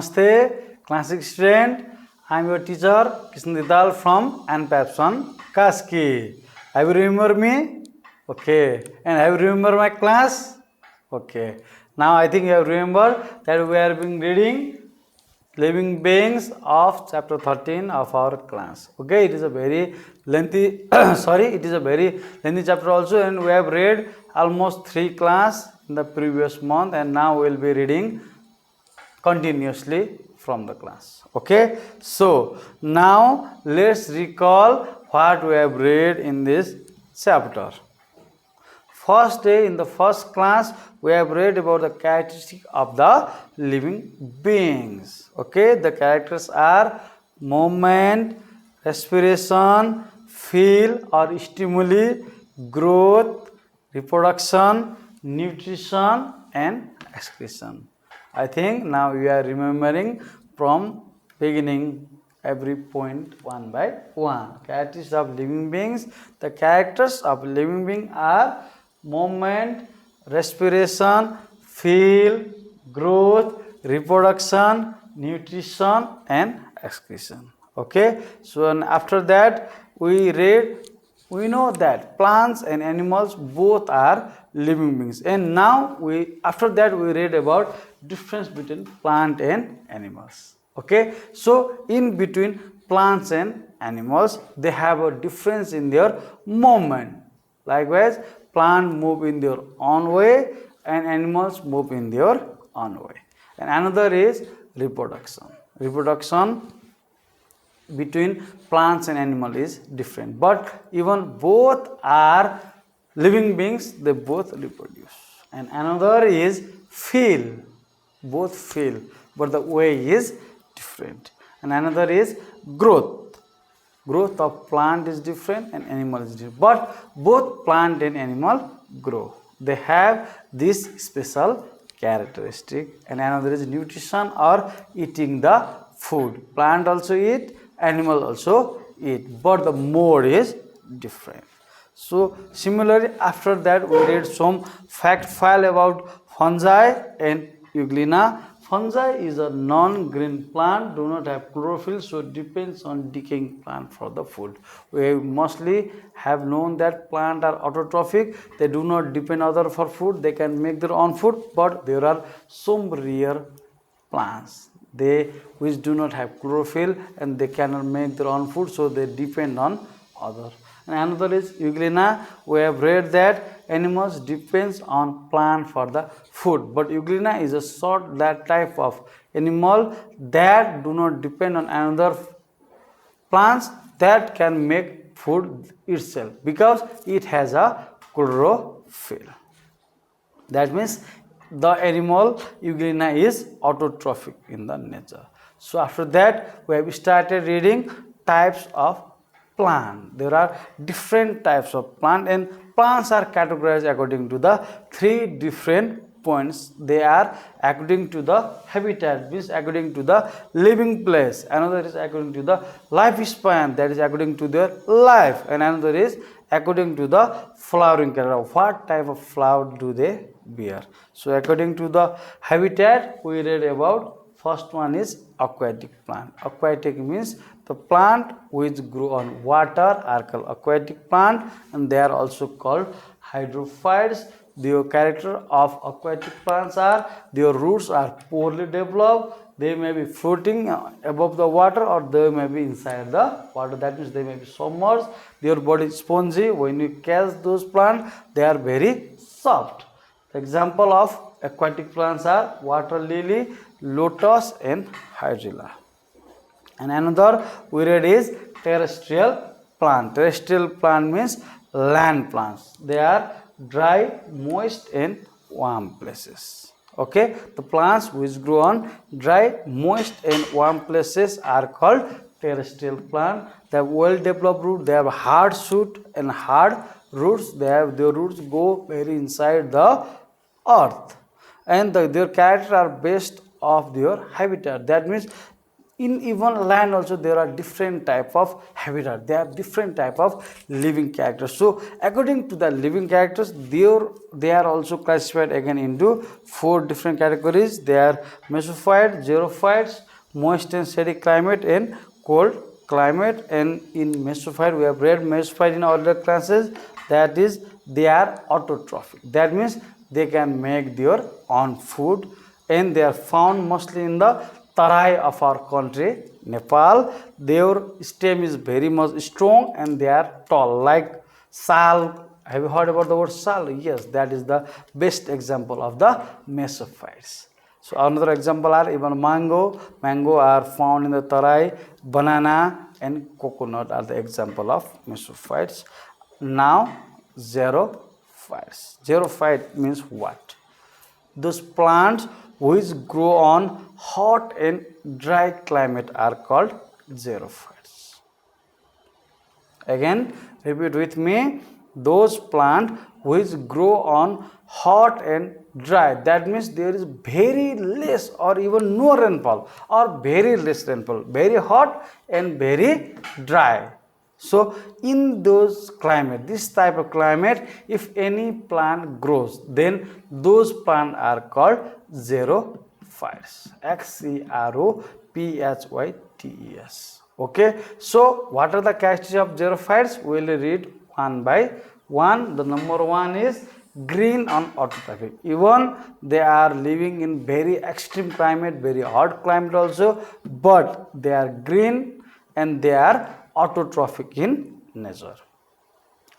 Namaste, classic student. I am your teacher Krishna Didal from Anpapson, Kaski. Have you remember me? Okay. And have you remember my class? Okay. Now I think you have remembered that we are being reading living beings of chapter 13 of our class. Okay, it is a very lengthy it is a very lengthy chapter also, and we have read almost 3 class in the previous month, and now we will be reading continuously from the class. Okay, so now let's recall what we have read in this chapter. First day in the first class we have read about the characteristic of the living beings. Okay, the characters are movement, respiration, feel or stimuli, growth, reproduction, nutrition and excretion. I think now you are remembering from beginning every point one by one. Characteristics of living beings. The characters of living being are movement, respiration, feel, growth, reproduction, nutrition and excretion. Okay, so and after that we know that plants and animals both are living beings, and now after that we read about difference between plant and animals. Okay, so in between plants and animals they have a difference in their movement. Likewise, plant move in their own way and animals move in their own way. And another is reproduction. Reproduction between plants and animal is different, but even both are living beings, they both reproduce. And another is feel. Both feel, but the way is different. And another is growth. Growth of plant is different and animal is different, but both plant and animal grow. They have this special characteristic. And another is nutrition or eating the food. Plant also eat, animal also eat, but the mode is different. So similarly, after that we read some fact file about fungi and Euglena. Fungi is a non-green plant, do not have chlorophyll, so it depends on decaying plant for the food. We mostly have known that plants are autotrophic, they do not depend other for food, they can make their own food, but there are some rare plants which do not have chlorophyll and they cannot make their own food, so they depend on other. And another is Euglena. We have read that animals depends on plant for the food, but Euglena is that type of animal that do not depend on another plants that can make food itself because it has a chlorophyll. That means the animal Euglena is autotrophic in the nature. So after that we have started reading types of plant. There are different types of plant, and plants are categorized according to the 3 different points. They are according to the habitat, means according to the living place. Another is according to the lifespan, that is according to their life. And another is according to the flowering character, what type of flower do they bear. So according to the habitat we read about. First one is aquatic plant. Aquatic means the plant which grow on water are called aquatic plant, and they are also called hydrophytes. The character of aquatic plants are their roots are poorly developed. They may be floating above the water or they may be inside the water. That means they may be submerged. Their body is spongy. When you catch those plants, they are very soft. Example of aquatic plants are water lily, lotus and hydrilla. And another we read is terrestrial plant. Terrestrial plant means land plants. They are dry, moist and warm places. Okay, the plants which grow on dry, moist and warm places are called terrestrial plant. They have well developed root, they have hard shoot and hard roots. Their roots go very inside the earth, and their character are based of their habitat. That means In even land also there are different type of habitat. They have different type of living characters. So according to the living characters, they are also classified again into 4 different categories. They are mesophyte, xerophytes, moist and shady climate, and cold climate. And in mesophyte, we have read mesophyte in earlier classes, that is they are autotrophic. That means they can make their own food, and they are found mostly in the Tarai of our country, Nepal. Their stem is very much strong and they are tall, like sal. Have you heard about the word sal? Yes, that is the best example of the mesophytes. So another example are even mango. Mango are found in the Tarai. Banana and coconut are the example of mesophytes. Now xerophytes. Xerophyte means what? Those plants which grow on hot and dry climate are called xerophytes. Again, repeat with me. Those plants which grow on hot and dry, that means there is very less or even no rainfall, or very less rainfall, very hot and very dry. So in those climate, this type of climate, if any plant grows, then those plants are called xerophytes. Xerophytes. Okay. So what are the characteristics of xerophytes? We will read one by one. The number 1 is green and autotrophic. Even they are living in very extreme climate, very hot climate also, but they are green and they are autotrophic in nature.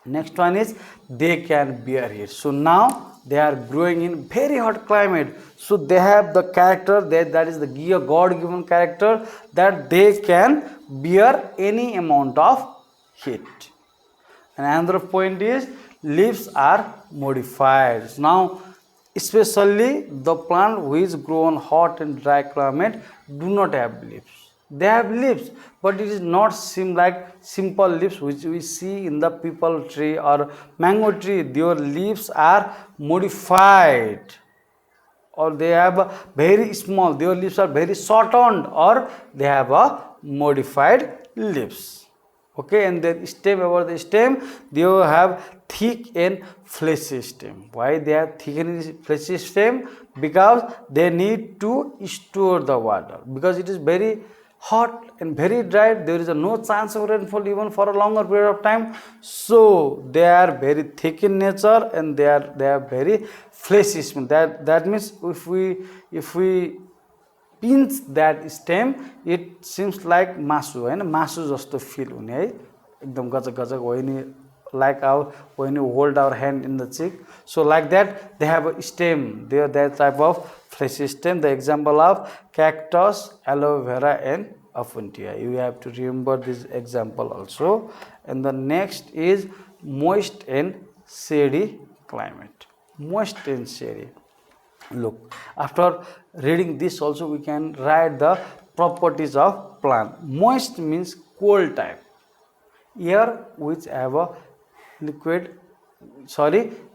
Next one is they can bear heat. So now they are growing in very hot climate. So they have the character that is the God given character, that they can bear any amount of heat. And another point is leaves are modified. Now especially the plant which grow on hot and dry climate do not have leaves. They have leaves, but it is not seem like simple leaves which we see in the peepal tree or mango tree. Their leaves are modified, or they have a very small, their leaves are very shortened, or they have a modified leaves. Okay, and then stem, about the stem, they have thick and fleshy stem. Why they have thick and fleshy stem? Because they need to store the water, because it is very hot and very dry. There is no chance of rainfall even for a longer period of time. So they are very thick in nature and they are very fleshy stem. That means if we pinch that stem, it seems like masu, and masu jasto feel hune hai, ekdam gajak होइन, like when you hold our hand in the cheek. So like that, they have a stem. They are that type of fleshy stem. The example of cactus, aloe vera, and opuntia. You have to remember this example also. And the next is moist and shady climate. Moist and shady. Look, after reading this also we can write the properties of plant. Moist means cold type. Air which have a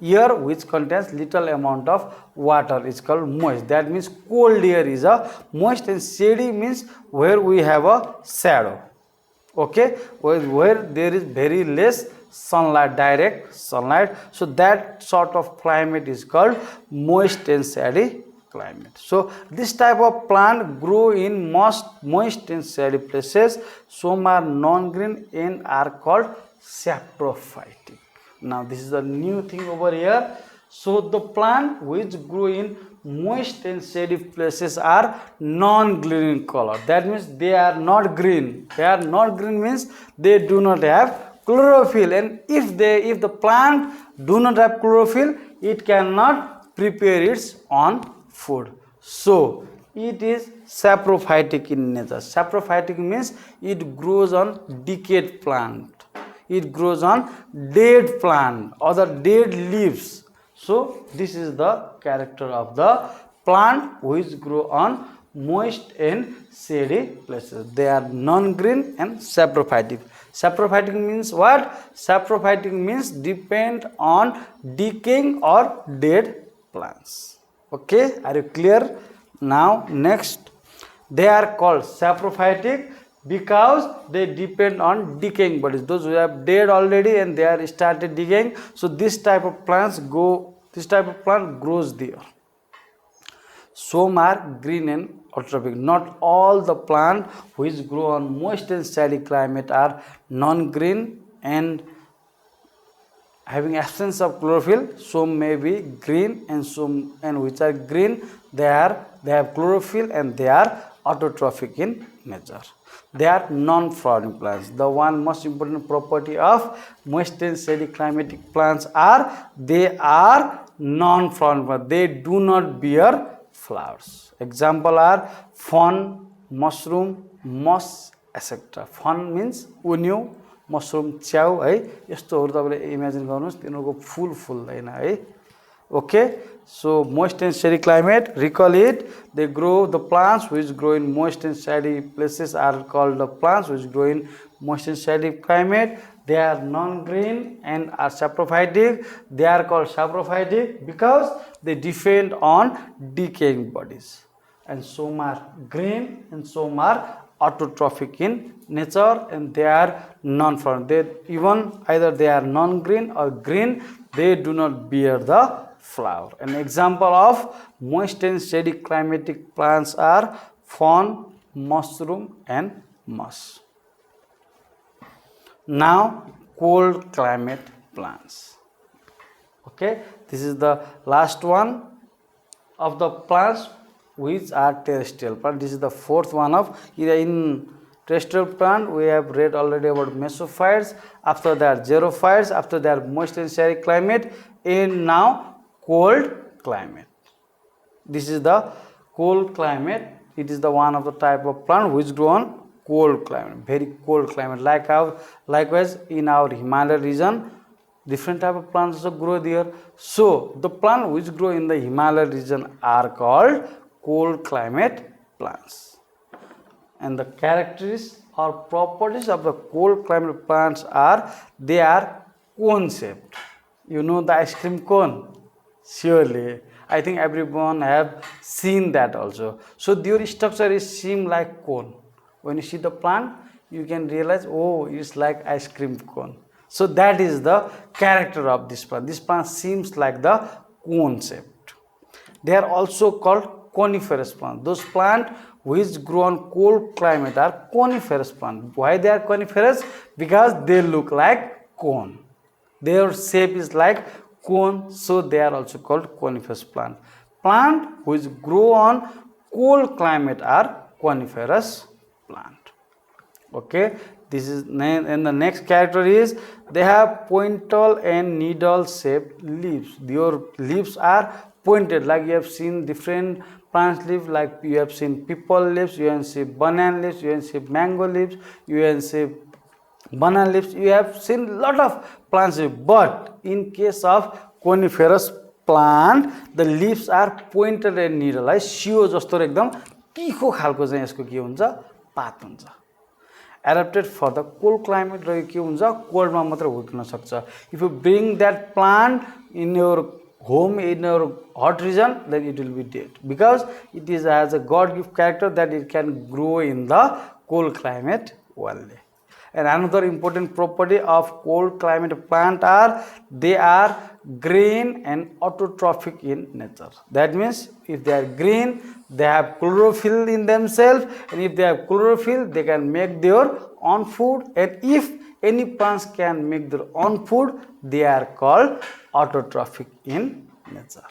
air which contains little amount of water is called moist. That means cold air is a moist, and shady means where we have a shadow. Okay, where there is very less sunlight, direct sunlight. So that sort of climate is called moist and shady climate. So this type of plant grow in moist and shady places. Some are non-green and are called saprophytic. Now this is a new thing over here. So the plant which grow in moist and shady places are non-green in color. That means they are not green. They are not green means they do not have chlorophyll, and if the plant do not have chlorophyll, it cannot prepare its own food. So it is saprophytic in nature. Saprophytic means it grows on decayed plant. It grows on dead plant or the dead leaves. So this is the character of the plant which grow on moist and shady places. They are non-green and saprophytic. Saprophytic means what? Saprophytic means depend on decaying or dead plants. Okay, are you clear? Now next, They are called saprophytic because they depend on decaying bodies. Those who have dead already and they are started decaying. So this type of plant grows there. Some are green and autotrophic. Not all the plant which grow on moist and shady climate are non-green and having absence of chlorophyll. Some may be green and some which are green they have chlorophyll and they are autotrophic in nature. They are non-flowering plants. The one most important property of moist and shady climatic plants are they are non-flowering plants. They do not bear flowers. Example are fern, mushroom, moss, etc. Fern means उन्यु, mushroom च्याउ है यस्तोहरु तपाईले imagine गर्नुस् तिनीहरुको फूल फुल्दैन है. Okay, so moist and shady climate, recall it. They grow, the plants which grow in moist and shady places are called the plants which grow in moist and shady climate. They are non-green and are saprophytic. They are called saprophytic because they depend on decaying bodies. And some are green and some are autotrophic in nature and they are non-flowering. They either they are non-green or green. They do not bear the flower. An example of moist and shady climatic plants are fern, mushroom and moss. Now cold climate plants. Okay, this is the last one of the plants which are terrestrial plant. This is the fourth one of in terrestrial plant. We have read already about mesophytes, after that xerophytes, after that moist and shady climate, and now cold climate. This is the cold climate. It is the one of the type of plant which grow on cold climate, very cold climate. Likewise in our Himalaya region, different type of plants also grow there. So the plant which grow in the Himalaya region are called cold climate plants. And the characteristics or properties of the cold climate plants are they are cone shaped. You know the ice cream cone? Surely, I think everyone have seen that also. So their structure is seem like cone. When you see the plant, you can realize, oh, it's like ice cream cone. So that is the character of this plant. This plant seems like the cone shaped. They are also called coniferous plants. Those plants which grow on cold climate are coniferous plants. Why they are coniferous? Because they look like cone. Their shape is like cone, so they are also called coniferous plant. Plant which grow on cold climate are coniferous plant. Okay, this is, and the next character is they have pointal and needle shaped leaves. Their leaves are pointed, like you have seen different plants leaves, like you have seen people leaves, you can see banana leaves, you can see mango leaves, you can see banana leaves. You have seen lot of plants leaves, but in case of coniferous plant the leaves are pointed and needle. है सियो जस्तो एकदम तीखो खालको चाहिँ यसको के हुन्छ पात हुन्छ. Adapted for the cold climate र के हुन्छ कोल्ड मा मात्र हुर्कन सक्छ. If you bring that plant in your home in your hot region, then it will be dead because it has a God gift character that it can grow in the cold climate only. And another important property of cold climate plant are they are green and autotrophic in nature. That means if they are green, they have chlorophyll in themselves, and if they have chlorophyll, they can make their own food. And if any plants can make their own food, they are called autotrophic in nature.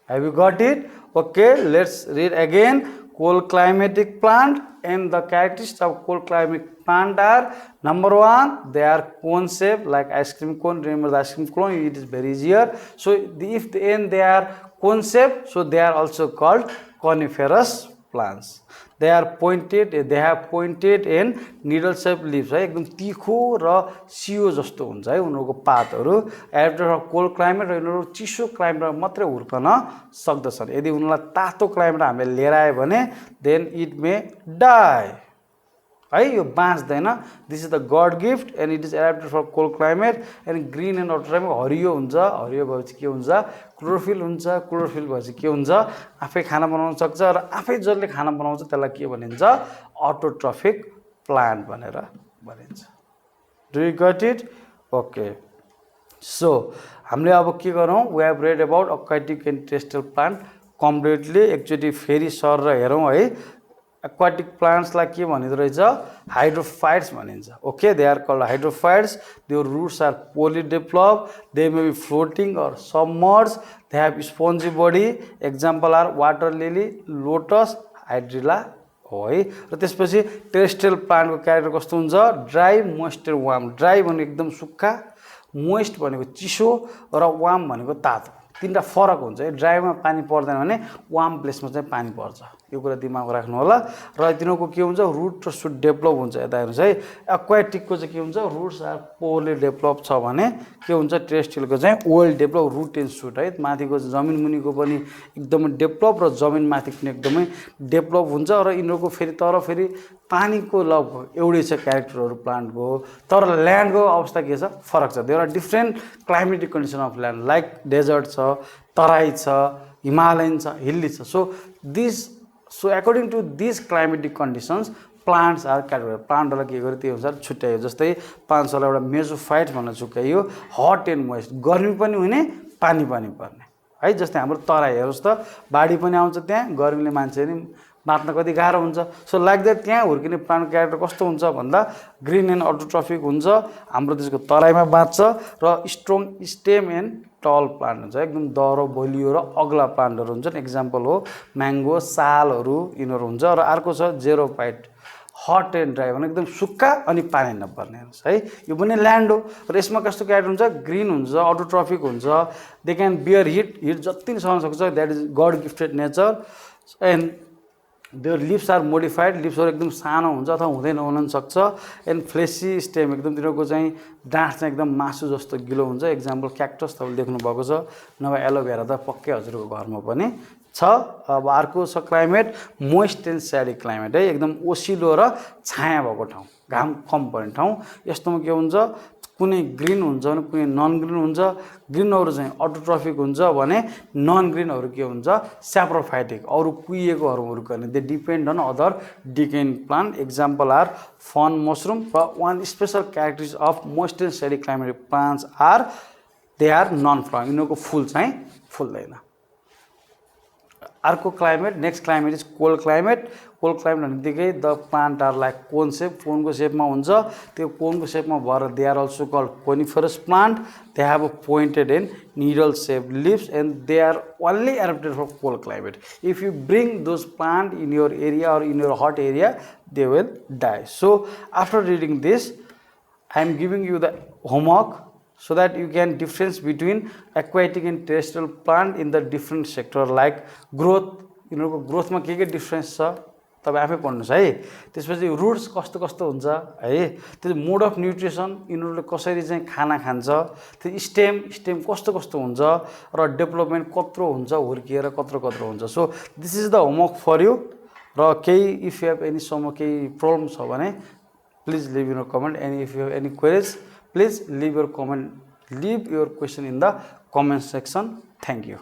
Have you got it? Okay, let's read again. Cold climatic plant, and the characteristics of cold climatic plant are: number one, they are cone shaped like ice cream cone. Remember the ice cream cone, it is very easier. So if they are cone shaped, so they are also called coniferous plants. They are pointed, they have pointed and needle shaped leaves. है एकदम तीखो र सियो जस्तो हुन्छ है उनीहरुको पातहरु. After cold climate र उनीहरु चिसो क्लाइमेटमा मात्रै हुर्कन सक्दछन्. यदि उनीहरुलाई तातो क्लाइमेट हामीले लिएर आयो भने देन इट मे डाई. है यो बाँच्दैन this is the god gift and it is adapted for cold climate and green and other टाइममा हरियो हुन्छ हरियो भएपछि के हुन्छ क्लोरोफिल हुन्छ क्लोरोफिल भएपछि के हुन्छ आफै खाना बनाउन सक्छ र आफै जसले खाना बनाउँछ त्यसलाई के भनिन्छ अटोट्रफिक प्लान्ट भनेर भनिन्छ do you got it okay so हामीले अब के गरौँ we have read about aquatic and terrestrial plant completely एकचोटि फेरि सर हेरौँ है aquatic plants लाई के भनिदो रहेछ हाइड्रोफाइट्स भनिन्छ okay they are called hydrophytes their roots are poorly develop they may be floating or submerge they have spongy body example are water lily lotus hydrilla हो है र त्यसपछि टेरेस्ट्रियल प्लान्टको character कस्तो हुन्छ dry moisture warm dry भनेको एकदम सुक्खा moist भनेको चिसो र वार्म भनेको तातो तीनटा फरक हुन्छ ड्राईमा पानी पर्दैन भने वार्म प्लेसमा चाहिँ पानी पर्छ यो कुरा दिमागमा राख्नु होला र तिनीहरुको के हुन्छ रुट र सुट डेभलप हुन्छ यता हेर्नुस् है एक्वाटिकको चाहिँ के हुन्छ रुट्स आर पोरली डेभलप छ भने के हुन्छ टेरेस्ट्रियलको चाहिँ well develop root and shoot है माथिको जमिन मुनिको पनि एकदमै डेभलप र जमिन माथि पनि एकदमै डेभलप हुन्छ र यिनीहरुको फेरि पानीको लगभग एउटै छ क्यारेक्टरहरु प्लान्टको तर ल्यान्डको अवस्था के छ फरक छ there are different climatic condition of land like desert छ तराई छ हिमालयन छ हिल्ली छ So according to these climatic conditions, plants are categorized. Plantहरुलाई के गर्यो त्यही अनुसार छुट्याइयो जस्तै 5 एउटा मेसोफाइट भनेर छुट्याइयो हट एन्ड मोइस्ट गर्मी पनि हुने पानी पनि पर्ने है जस्तै हाम्रो तराई हेर्नुस् त बाढी पनि आउँछ त्यहाँ गर्मीले मान्छे नि बाँच्न कति गाह्रो हुन्छ सो लाइक दैट त्यहाँ हुर्किने प्लान्ट क्यारेक्टर कस्तो हुन्छ भन्दा ग्रीन एन्ड अटोट्रफिक हुन्छ हाम्रो देशको तराईमा बाँच्छ र स्ट्रङ स्टेम एन्ड टल प्लान्ट हुन्छ एकदम दह्रो बलियो र अग्ला प्लान्टहरु हुन्छन् एक्जाम्पल हो म्याङ्गो सालहरु यिनीहरु हुन्छ र अर्को छ जेरोफाइट हट एन्ड ड्राई भने एकदम सुक्खा अनि पानी नपर्ने है यो पनि ल्यान्ड हो र यसमा कस्तो क्यारेक्टर हुन्छ ग्रीन हुन्छ अटोट्रफिक हुन्छ दे क्यान बियर हिट जति नि सहन सक्छ that is god gifted nature and their leaves are modified लिप्सहरु एकदम सानो हुन्छ अथवा हुँदै नहुन सक्छ एन्ड फ्लेसी स्टेम एकदम तिनीहरुको चाहिँ डाँठ चाहिँ एकदम मासु जस्तो गिलो हुन्छ एक्जाम्पल क्याक्टस तपाईले देख्नु भएको छ नभए एलोभेरा त पक्कै हजुरको घरमा पनि छ अब अर्को छ climate moist and shady climate है एकदम ओसिलो र छाया भएको ठाउँ घाम कम पर्ने ठाउँ यस्तोमा के हुन्छ कुनै ग्रीन हुन्छ भने कुनै नन ग्रीन हुन्छ ग्रीनहरु चाहिँ अटोट्रफिक हुन्छ भने नन ग्रीनहरु के हुन्छ स्याप्रोफाइटिक अरु कुइएकोहरु हुर्कने they depend on other decayed plant example are fungi mushroom र one special characteristics of moist and shady climate plants are they are non flowering यिनीहरुको फुल चाहिँ फुल्दैन अर्को climate next climate is cold climate भनेदेखि the plant are like cone shape कोनको सेपमा हुन्छ त्यो कोनको सेपमा भएर they are also called coniferous plant they have a pointed and needle shape lives end they are only adapted for cold climate if you bring those plant in your area or in your hot area they will die so after reading this I am giving you the homework so that you can difference between aquatic and terrestrial plant in the different sector like growth यिनीहरुको ग्रोथमा के difference छ तपाई आफै पढ्नुस् है त्यसपछि roots कस्तो कस्तो हुन्छ है त्यो मोड अफ न्यूट्रिसन यिनीहरुले कसरी चाहिँ खाना खान्छ त्यो स्टेम कस्तो कस्तो हुन्छ र डेभलपमेन्ट कत्रो हुन्छ हुर्किएर कत्रो हुन्छ so this is the homework for you र केही if you have any some केही प्रब्लम छ भने please leave in comment and if you have any queries please leave your question in the comment section. Thank you.